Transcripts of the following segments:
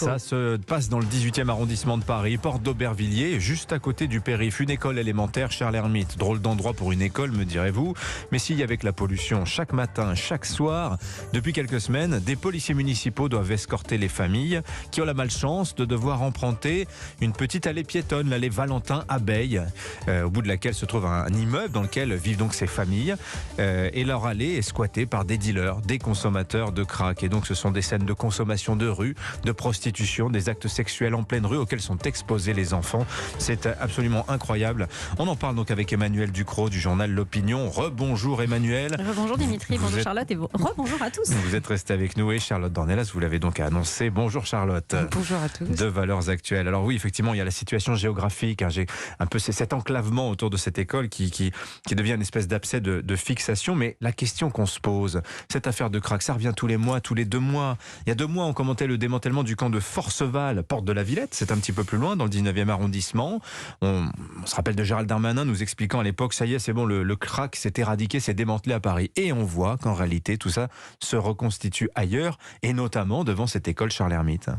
Ça se passe dans le 18e arrondissement de Paris, porte d'Aubervilliers, juste à côté du périph'. Une école élémentaire, Charles-Hermite. Drôle d'endroit pour une école, me direz-vous. Mais si, avec la pollution, chaque matin, chaque soir, depuis quelques semaines, des policiers municipaux doivent escorter les familles qui ont la malchance de devoir emprunter une petite allée piétonne, l'allée Valentin-Abeille, au bout de laquelle se trouve un immeuble dans lequel vivent donc ces familles. Et leur allée est squattée par des dealers, des consommateurs de crack. Et donc ce sont des scènes de consommation de rue, de prostitution, des actes sexuels en pleine rue auxquels sont exposés les enfants. C'est absolument incroyable. On en parle donc avec Emmanuel Ducrot du journal L'Opinion. Rebonjour Emmanuel. Rebonjour Dimitri, bonjour Charlotte et rebonjour à tous. Vous êtes resté avec nous et Charlotte Dornelas, vous l'avez donc annoncé. Bonjour Charlotte. Bonjour à tous. De Valeurs Actuelles. Alors oui, effectivement, il y a la situation géographique. J'ai un peu cet enclavement autour de cette école qui devient une espèce d'abcès de fixation. Mais la question qu'on se pose, cette affaire de crack, ça revient tous les mois, tous les 2 mois. Il y a 2 mois, on commentait le démantèlement du camp de Forceval, porte de la Villette. C'est un petit peu plus loin, dans le 19e arrondissement. On se rappelle de Gérald Darmanin nous expliquant à l'époque, ça y est, c'est bon, le crack s'est éradiqué, s'est démantelé à Paris. Et on voit qu'en réalité, tout ça se reconstitue ailleurs, et notamment devant cette école Charles-Hermite.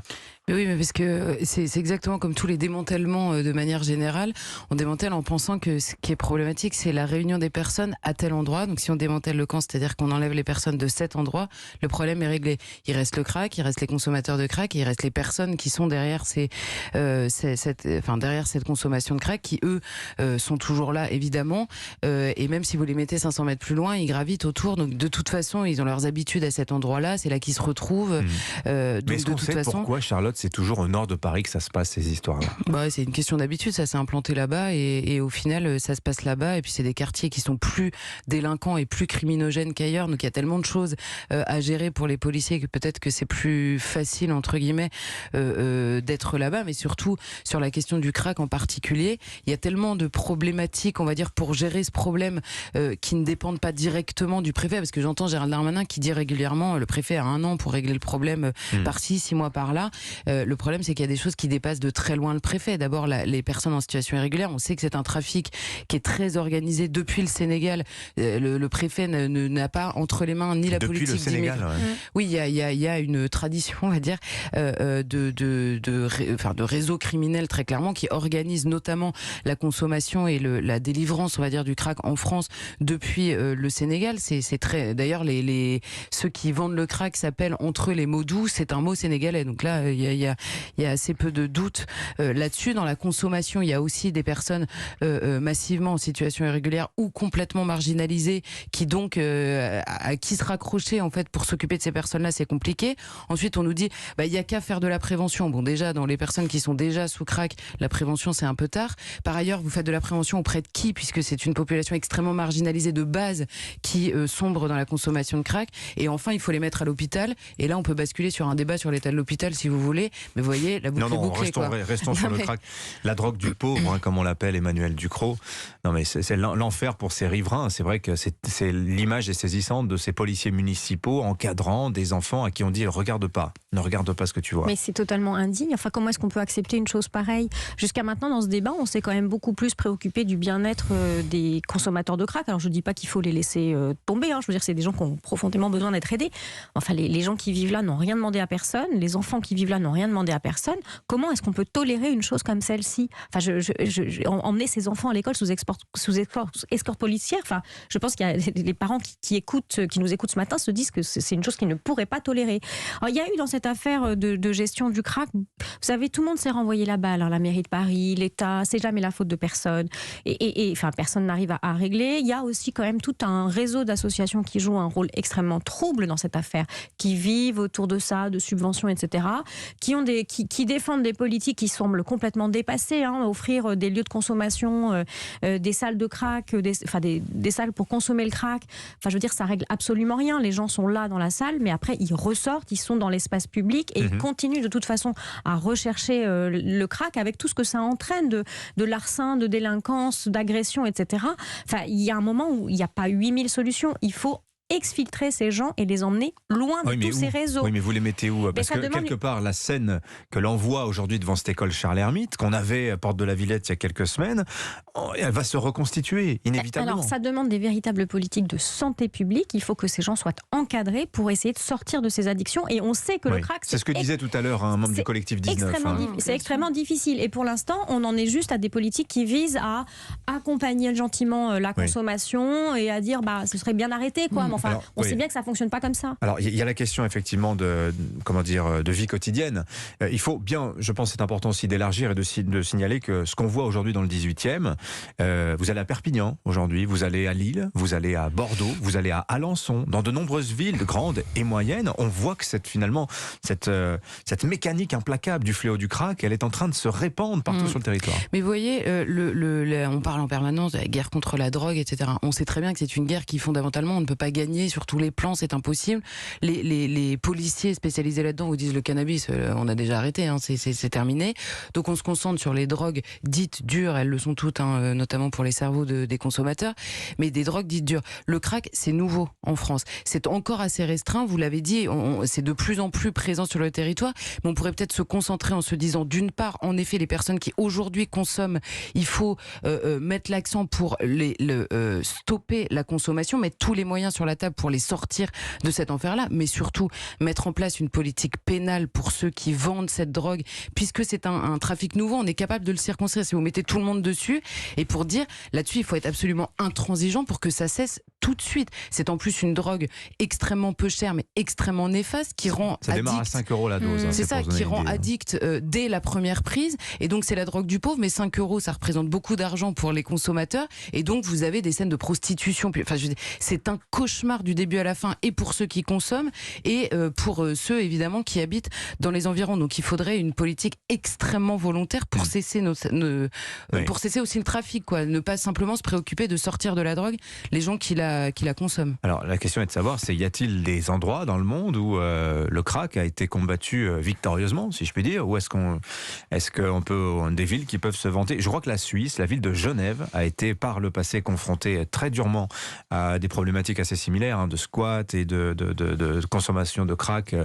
Mais oui, mais parce que c'est exactement comme tous les démantèlements de manière générale. On démantèle en pensant que ce qui est problématique, c'est la réunion des personnes à tel endroit. Donc si on démantèle le camp, c'est-à-dire qu'on enlève les personnes de cet endroit, le problème est réglé. Il reste le crack, il reste les consommateurs de crack, et il reste les personnes qui sont derrière derrière cette consommation de crack, qui eux sont toujours là évidemment. Et même si vous les mettez 500 mètres plus loin, ils gravitent autour. Donc de toute façon, ils ont leurs habitudes à cet endroit-là. C'est là qu'ils se retrouvent. Mais est-ce qu'on sait pourquoi, Charlotte, c'est toujours au nord de Paris que ça se passe, ces histoires-là? C'est une question d'habitude, ça s'est implanté là-bas et au final ça se passe là-bas, et puis c'est des quartiers qui sont plus délinquants et plus criminogènes qu'ailleurs, donc il y a tellement de choses à gérer pour les policiers que peut-être que c'est plus facile entre guillemets d'être là-bas. Mais surtout sur la question du crack en particulier, il y a tellement de problématiques, on va dire, pour gérer ce problème qui ne dépendent pas directement du préfet, parce que j'entends Gérald Darmanin qui dit régulièrement le préfet a 1 an pour régler le problème par-ci, 6 mois par-là. Le problème, c'est qu'il y a des choses qui dépassent de très loin le préfet. D'abord, les personnes en situation irrégulière, on sait que c'est un trafic qui est très organisé depuis le Sénégal. Le préfet n'a pas entre les mains ni la depuis politique le Sénégal, Oui, il y a une tradition, on va dire, de réseaux criminels très clairement qui organisent notamment la consommation et la délivrance, on va dire, du crack en France depuis le Sénégal. C'est très. D'ailleurs, ceux qui vendent le crack s'appellent entre eux les mots doux. C'est un mot sénégalais. Donc là, il y a assez peu de doutes là-dessus. Dans la consommation, il y a aussi des personnes massivement en situation irrégulière ou complètement marginalisées qui donc à qui se raccrocher en fait pour s'occuper de ces personnes-là, c'est compliqué. Ensuite, on nous dit il y a qu'à faire de la prévention. Bon, déjà dans les personnes qui sont déjà sous crack, la prévention c'est un peu tard. Par ailleurs, vous faites de la prévention auprès de qui, puisque c'est une population extrêmement marginalisée de base qui sombre dans la consommation de crack. Et enfin, il faut les mettre à l'hôpital. Et là, on peut basculer sur un débat sur l'état de l'hôpital si vous voulez. Mais vous voyez, la boucle est bouclée. Restons sur le crack. La drogue du pauvre, comme on l'appelle, Emmanuel Ducrot. Non, mais c'est l'enfer pour ces riverains. C'est vrai que c'est l'image est saisissante de ces policiers municipaux encadrant des enfants à qui on dit ne regarde pas ce que tu vois. Mais c'est totalement indigne. Enfin, comment est-ce qu'on peut accepter une chose pareille? Jusqu'à maintenant, dans ce débat, on s'est quand même beaucoup plus préoccupé du bien-être des consommateurs de crack. Alors, je ne dis pas qu'il faut les laisser tomber. Je veux dire, c'est des gens qui ont profondément besoin d'être aidés. Enfin, les gens qui vivent là n'ont rien demandé à personne. Les enfants qui vivent là n'ont rien demandé à personne. Comment est-ce qu'on peut tolérer une chose comme celle-ci? Enfin, emmener ses enfants à l'école sous escorte policière. Enfin, je pense qu'il y a les parents qui nous écoutent ce matin se disent que c'est une chose qu'ils ne pourraient pas tolérer. Alors, il y a eu dans cette affaire de gestion du crack, vous savez, tout le monde s'est renvoyé la balle. La mairie de Paris, l'État, c'est jamais la faute de personne. Et personne n'arrive à régler. Il y a aussi quand même tout un réseau d'associations qui jouent un rôle extrêmement trouble dans cette affaire, qui vivent autour de ça, de subventions, etc., qui défendent des politiques qui semblent complètement dépassées, offrir des lieux de consommation, des salles de crack, des salles pour consommer le crack. Enfin, je veux dire, ça règle absolument rien. Les gens sont là dans la salle, mais après, ils ressortent, ils sont dans l'espace public et ils continuent de toute façon à rechercher le crack avec tout ce que ça entraîne de larcin, de délinquance, d'agression, etc. Enfin, il y a un moment où il n'y a pas 8000 solutions. Il faut exfiltrer ces gens et les emmener loin de tous ces réseaux. Oui, mais vous les mettez où? Parce que quelque part, la scène que l'on voit aujourd'hui devant cette école Charles-Hermite, qu'on avait à Porte de la Villette il y a quelques semaines, elle va se reconstituer inévitablement. Alors, ça demande des véritables politiques de santé publique. Il faut que ces gens soient encadrés pour essayer de sortir de ces addictions. Et on sait que le crack... C'est ce que disait tout à l'heure un membre du collectif 19. C'est extrêmement difficile. Et pour l'instant, on en est juste à des politiques qui visent à accompagner gentiment la consommation et à dire ce serait bien arrêté, quoi. Mais enfin, on sait bien que ça ne fonctionne pas comme ça. Alors, il y a la question effectivement de vie quotidienne. Il faut bien, je pense, c'est important aussi d'élargir et de signaler que ce qu'on voit aujourd'hui dans le 18e, vous allez à Perpignan aujourd'hui, vous allez à Lille, vous allez à Bordeaux, vous allez à Alençon, dans de nombreuses villes grandes et moyennes, on voit que cette mécanique implacable du fléau du crack, elle est en train de se répandre partout sur le territoire. Mais vous voyez, on parle en permanence de la guerre contre la drogue, etc. On sait très bien que c'est une guerre qui fondamentalement on ne peut pas gagner sur tous les plans, c'est impossible. Les policiers spécialisés là-dedans vous disent le cannabis, on a déjà arrêté, c'est terminé. Donc on se concentre sur les drogues dites dures, elles le sont toutes, notamment pour les cerveaux des consommateurs, mais des drogues dites dures. Le crack, c'est nouveau en France. C'est encore assez restreint, vous l'avez dit, c'est de plus en plus présent sur le territoire, mais on pourrait peut-être se concentrer en se disant, d'une part, en effet, les personnes qui aujourd'hui consomment, il faut mettre l'accent pour stopper la consommation, mettre tous les moyens sur la table pour les sortir de cet enfer-là, mais surtout mettre en place une politique pénale pour ceux qui vendent cette drogue, puisque c'est un trafic nouveau, on est capable de le circonscrire si vous mettez tout le monde dessus, et pour dire, là-dessus, il faut être absolument intransigeant pour que ça cesse tout de suite. C'est en plus une drogue extrêmement peu chère, mais extrêmement néfaste, qui rend addict. Ça démarre à 5 € la dose. C'est ça, qui rend addict dès la première prise, et donc c'est la drogue du pauvre, mais 5 €, ça représente beaucoup d'argent pour les consommateurs, et donc vous avez des scènes de prostitution. Enfin, c'est un cauchemar du début à la fin, et pour ceux qui consomment, et pour ceux évidemment qui habitent dans les environs. Donc il faudrait une politique extrêmement volontaire pour cesser pour cesser aussi le trafic, quoi. Ne pas simplement se préoccuper de sortir de la drogue les gens qui la consomment. Alors la question est de savoir, y a-t-il des endroits dans le monde où le crack a été combattu victorieusement, si je puis dire, ou est-ce qu'on peut des villes qui peuvent se vanter? Je crois que la Suisse, la ville de Genève, a été par le passé confrontée très durement à des problématiques assez similaires, de squat et de consommation de crack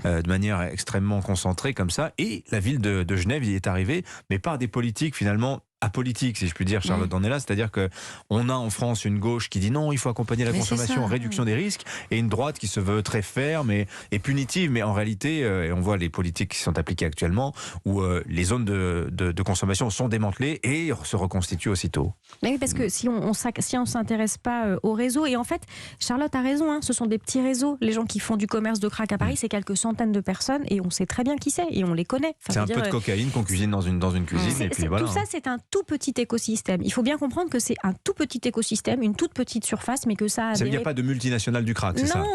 de manière extrêmement concentrée comme ça. Et la ville de Genève y est arrivée, mais par des politiques finalement apolitique, si je puis dire, Charlotte Dornelas, c'est-à-dire que on a en France une gauche qui dit non, il faut accompagner la consommation, réduction des risques, et une droite qui se veut très ferme et punitive, mais en réalité, et on voit les politiques qui sont appliquées actuellement, où les zones de consommation sont démantelées et se reconstituent aussitôt. Mais oui, parce que si on s'intéresse pas au réseau, et en fait, Charlotte a raison, ce sont des petits réseaux. Les gens qui font du commerce de crack à Paris, c'est quelques centaines de personnes, et on sait très bien qui c'est, et on les connaît. Enfin, c'est un peu de cocaïne qu'on cuisine dans une cuisine, et puis voilà. Tout ça, c'est un tout petit écosystème. Il faut bien comprendre que c'est un tout petit écosystème, une toute petite surface, mais que ça a... Il n'y a pas de multinationale du crack, c'est ça? Non,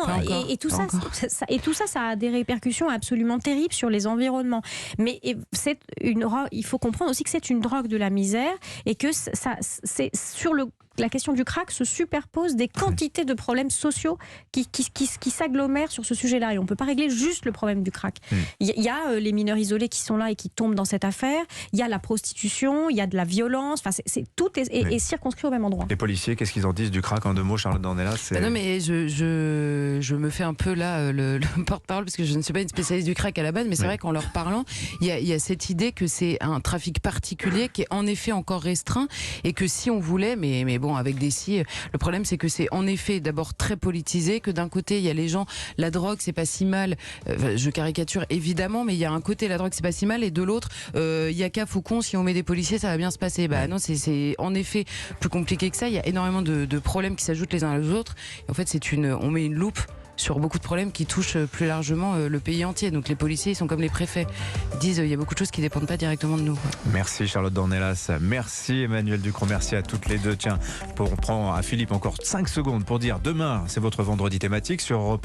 et tout ça, ça a des répercussions absolument terribles sur les environnements. Mais il faut comprendre aussi que c'est une drogue de la misère, et que c'est sur la question du crack se superposent des quantités de problèmes sociaux qui s'agglomèrent sur ce sujet-là. Et on ne peut pas régler juste le problème du crack. Il y a les mineurs isolés qui sont là et qui tombent dans cette affaire. Il y a la prostitution, il y a de la violence. Enfin, tout est circonscrit au même endroit. Les policiers, qu'est-ce qu'ils en disent du crack en 2 mots, Charlotte Dornelas? Non, mais je me fais un peu là le porte-parole, parce que je ne suis pas une spécialiste du crack à la base, mais c'est vrai qu'en leur parlant, il y a cette idée que c'est un trafic particulier qui est en effet encore restreint, et que si on voulait, mais bon, avec des si, le problème c'est que c'est en effet d'abord très politisé, que d'un côté il y a les gens, la drogue c'est pas si mal, je caricature évidemment, mais il y a un côté la drogue c'est pas si mal, et de l'autre il y a qu'à Faucon, si on met des policiers ça va bien se passer. Non, c'est en effet plus compliqué que ça. Il y a énormément de problèmes qui s'ajoutent les uns aux autres, et en fait on met une loupe sur beaucoup de problèmes qui touchent plus largement le pays entier. Donc les policiers, ils sont comme les préfets. Ils disent il y a beaucoup de choses qui ne dépendent pas directement de nous. Merci Charlotte Dornelas. Merci Emmanuel Ducrot. Merci à toutes les deux. Tiens, on prend à Philippe encore 5 secondes pour dire demain, c'est votre vendredi thématique sur Europe 1.